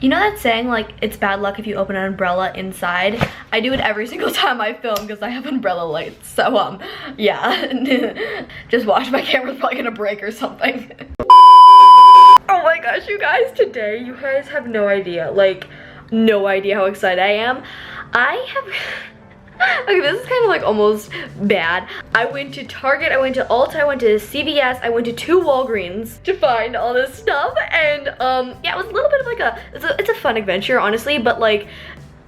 You know that saying, like, it's bad luck if you open an umbrella inside? I do it every single time I film because I have umbrella lights. So, yeah. Just watch, my camera's probably gonna break or something. Oh my gosh, you guys, today, you guys have no idea, like, no idea how excited I am. Okay, this is kind of like almost bad. I went to Target, I went to Ulta, I went to CVS, I went to 2 Walgreens to find all this stuff, and yeah, it was a little bit of like it's a fun adventure, honestly, but like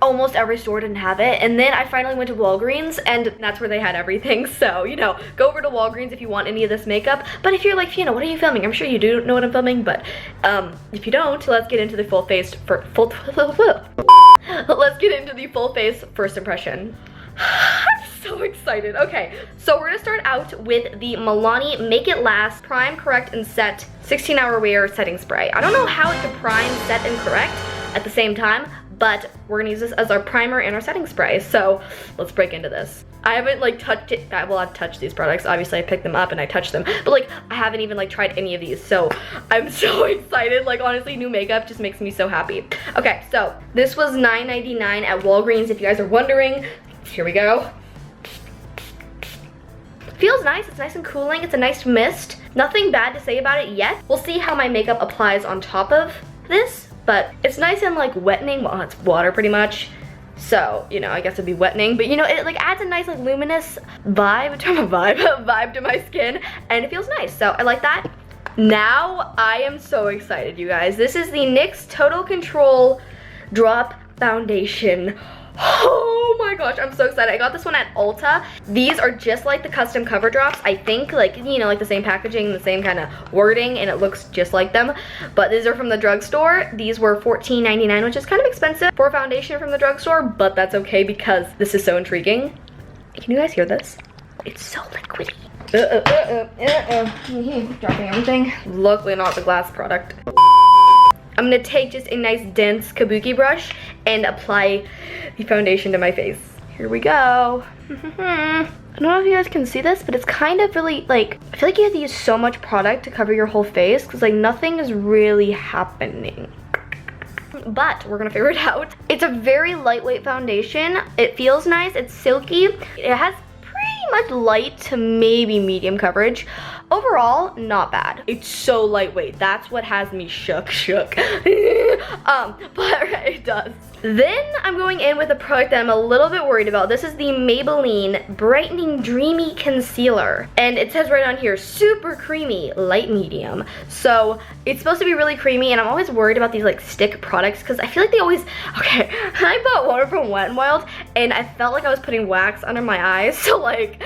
almost every store didn't have it. And then I finally went to Walgreens, and that's where they had everything. So, you know, go over to Walgreens if you want any of this makeup. But if you're like, Fiona, what are you filming? I'm sure you do know what I'm filming, but if you don't, let's get into the let's get into the full face first impression. I'm so excited. Okay, so we're gonna start out with the Milani Make It Last Prime, Correct, and Set 16-Hour Wear Setting Spray. I don't know how it could prime, set, and correct at the same time, but we're gonna use this as our primer and our setting spray. So let's break into this. I haven't like touched it. Well, I've touched these products. Obviously I picked them up and I touched them, but like I haven't even like tried any of these. So I'm so excited. Like honestly, new makeup just makes me so happy. Okay, so this was $9.99 at Walgreens, if you guys are wondering. Here we go. Feels nice, it's nice and cooling. It's a nice mist. Nothing bad to say about it yet. We'll see how my makeup applies on top of this, but it's nice and like wettening. Well, it's water pretty much. So, you know, I guess it'd be wettening, but you know, it like adds a nice like luminous vibe to my skin, and it feels nice. So I like that. Now I am so excited, you guys. This is the NYX Total Control Drop Foundation. Oh my gosh, I'm so excited. I got this one at Ulta. These are just like the custom cover drops, I think, like, you know, like the same packaging, the same kind of wording, and it looks just like them. But these are from the drugstore. These were $14.99, which is kind of expensive for a foundation from the drugstore, but that's okay because this is so intriguing. Can you guys hear this? It's so liquidy. Dropping everything. Luckily not the glass product. I'm gonna take just a nice dense kabuki brush and apply the foundation to my face. Here we go. I don't know if you guys can see this, but it's kind of really like, I feel like you have to use so much product to cover your whole face because like nothing is really happening. But we're gonna figure it out. It's a very lightweight foundation. It feels nice, it's silky. It has pretty much light to maybe medium coverage. Overall, not bad. It's so lightweight. That's what has me shook. But it does. Then I'm going in with a product that I'm a little bit worried about. This is the Maybelline Brightening Dreamy Concealer. And it says right on here, super creamy, light medium. So it's supposed to be really creamy, and I'm always worried about these like stick products because I feel like they always, okay, I bought one from Wet n Wild and I felt like I was putting wax under my eyes. So like,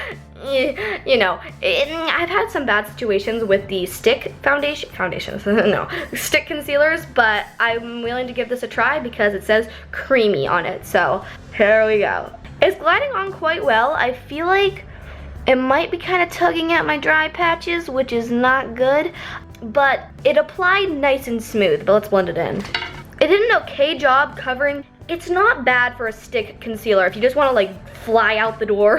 you know, I've had some bad situations with the stick foundations, no, stick concealers, but I'm willing to give this a try because it says creamy on it. So here we go. It's gliding on quite well. I feel like it might be kind of tugging at my dry patches, which is not good, but it applied nice and smooth. But let's blend it in. It did an okay job covering. It's not bad for a stick concealer if you just want to like fly, but you know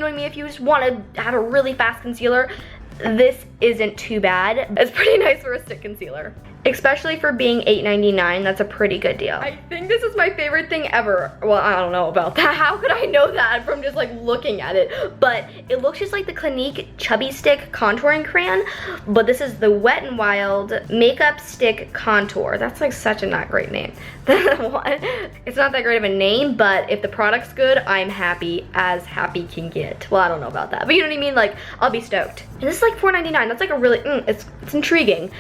what I mean, if you just want to have a really fast concealer, this isn't too bad. It's pretty nice for a stick concealer, especially for being $8.99. That's a pretty good deal. I think this is my favorite thing ever. Well, I don't know about that. How could I know that from just like looking at it? But it looks just like the Clinique Chubby Stick Contouring Crayon, but this is the Wet n Wild Makeup Stick Contour. That's like such a not great name. It's not that great of a name, but if the product's good, I'm happy as happy can get. Well, I don't know about that, but you know what I mean? Like, I'll be stoked. And this is like $4.99. That's like a really, it's intriguing.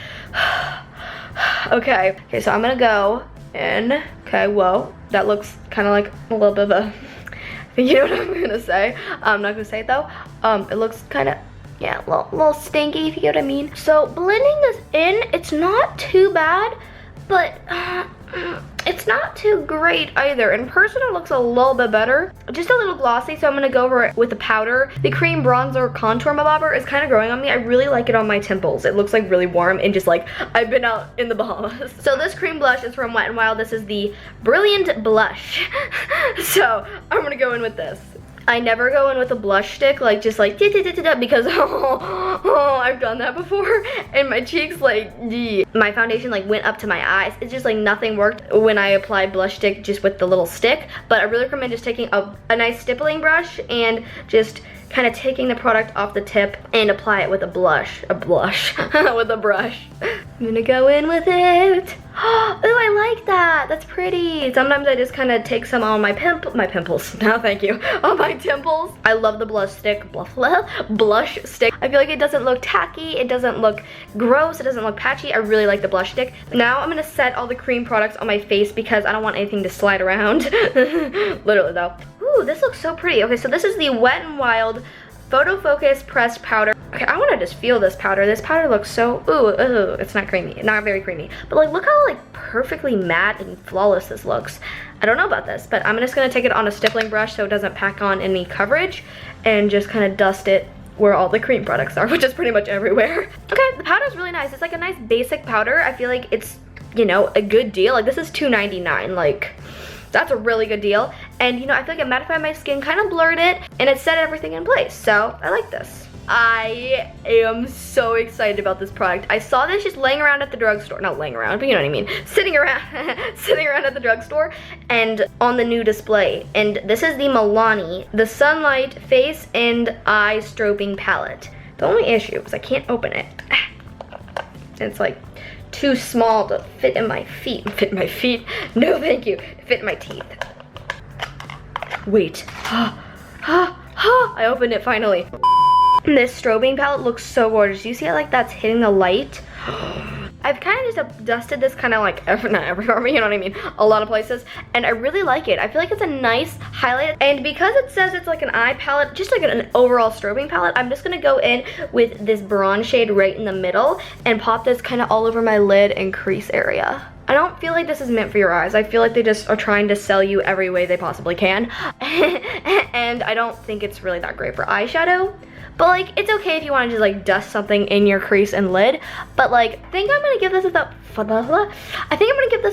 Okay, so I'm gonna go in. Okay, whoa, that looks kind of like a little bit of a, you know what I'm gonna say. I'm not gonna say it though. It looks kind of, yeah, a little stinky, if you get what I mean. So blending this in, it's not too bad, but it's not too great either. In person, it looks a little bit better. Just a little glossy, so I'm gonna go over it with the powder. The cream bronzer contour bobber is kind of growing on me. I really like it on my temples. It looks like really warm and just like I've been out in the Bahamas. So this cream blush is from Wet n Wild. This is the Brilliant Blush. So I'm gonna go in with this. I never go in with a blush stick, like just like because I've done that before, and my cheeks like my foundation like went up to my eyes. It's just like nothing worked when I applied blush stick just with the little stick. But I really recommend just taking a nice stippling brush and just kind of taking the product off the tip and apply it with a blush with a brush. I'm gonna go in with it. Oh, I like that. That's pretty. Sometimes I just kind of take some on my pimples. No, thank you. On my temples. I love the blush stick. Blush stick. I feel like it doesn't look tacky. It doesn't look gross. It doesn't look patchy. I really like the blush stick. Now I'm gonna set all the cream products on my face because I don't want anything to slide around. Literally though. Ooh, this looks so pretty. Okay, so this is the Wet n Wild Photo Focus Pressed Powder. Okay, I want to just feel this powder. This powder looks so, ooh, it's not creamy, not very creamy. But like, look how like perfectly matte and flawless this looks. I don't know about this, but I'm just gonna take it on a stippling brush so it doesn't pack on any coverage and just kind of dust it where all the cream products are, which is pretty much everywhere. Okay, the powder's really nice. It's like a nice basic powder. I feel like it's, you know, a good deal. Like this is $2.99, like, that's a really good deal. And you know, I feel like it mattified my skin, kind of blurred it, and it set everything in place. So I like this. I am so excited about this product. I saw this just laying around at the drugstore. Not laying around, but you know what I mean. Sitting around at the drugstore and on the new display. And this is the Milani, the Sunlight Face and Eye Strobing Palette. The only issue is I can't open it. It's like too small to fit in my feet. No, thank you. Fit in my teeth. Wait. I opened it finally. This strobing palette looks so gorgeous. You see how like that's hitting the light? I've kind of just dusted this kind of like, not everywhere, you know what I mean? A lot of places. And I really like it. I feel like it's a nice highlight. And because it says it's like an eye palette, just like an overall strobing palette, I'm just gonna go in with this bronze shade right in the middle and pop this kind of all over my lid and crease area. I don't feel like this is meant for your eyes. I feel like they just are trying to sell you every way they possibly can. And I don't think it's really that great for eyeshadow. But like, it's okay if you want to just like dust something in your crease and lid. But like, I think I'm gonna give this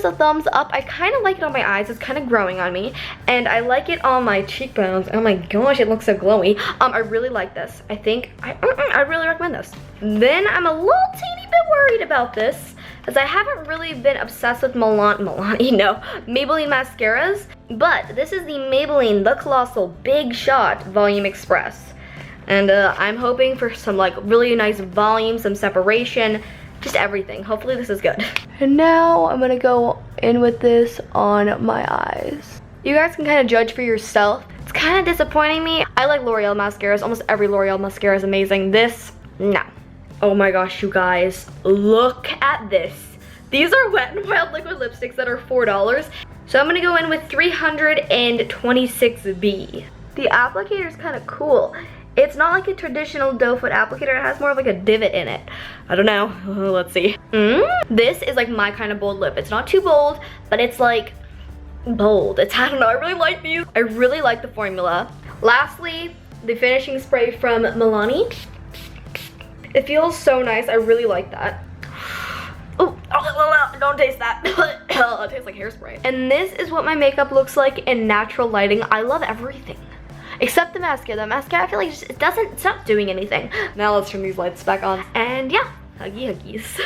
a thumbs up. I kind of like it on my eyes. It's kind of growing on me. And I like it on my cheekbones. Oh my gosh, it looks so glowy. I really like this. I think, I really recommend this. Then I'm a little teeny bit worried about this, as I haven't really been obsessed with Maybelline mascaras. But this is the Maybelline The Colossal Big Shot Volume Express. And I'm hoping for some like really nice volume, some separation, just everything. Hopefully this is good. And now I'm gonna go in with this on my eyes. You guys can kind of judge for yourself. It's kind of disappointing me. I like L'Oreal mascaras. Almost every L'Oreal mascara is amazing. This, no. Oh my gosh, you guys, look at this. These are Wet n Wild liquid lipsticks that are $4. So I'm gonna go in with 326B. The applicator is kind of cool. It's not like a traditional doe foot applicator. It has more of like a divot in it. I don't know. Let's see. This is like my kind of bold lip. It's not too bold, but it's like bold. I don't know. I really like these. I really like the formula. Lastly, the finishing spray from Milani. It feels so nice. I really like that. Oh, don't taste that. It tastes like hairspray. And this is what my makeup looks like in natural lighting. I love everything. Except the mascara. The mascara, I feel like it's not doing anything. Now let's turn these lights back on. And yeah, Huggie Huggies.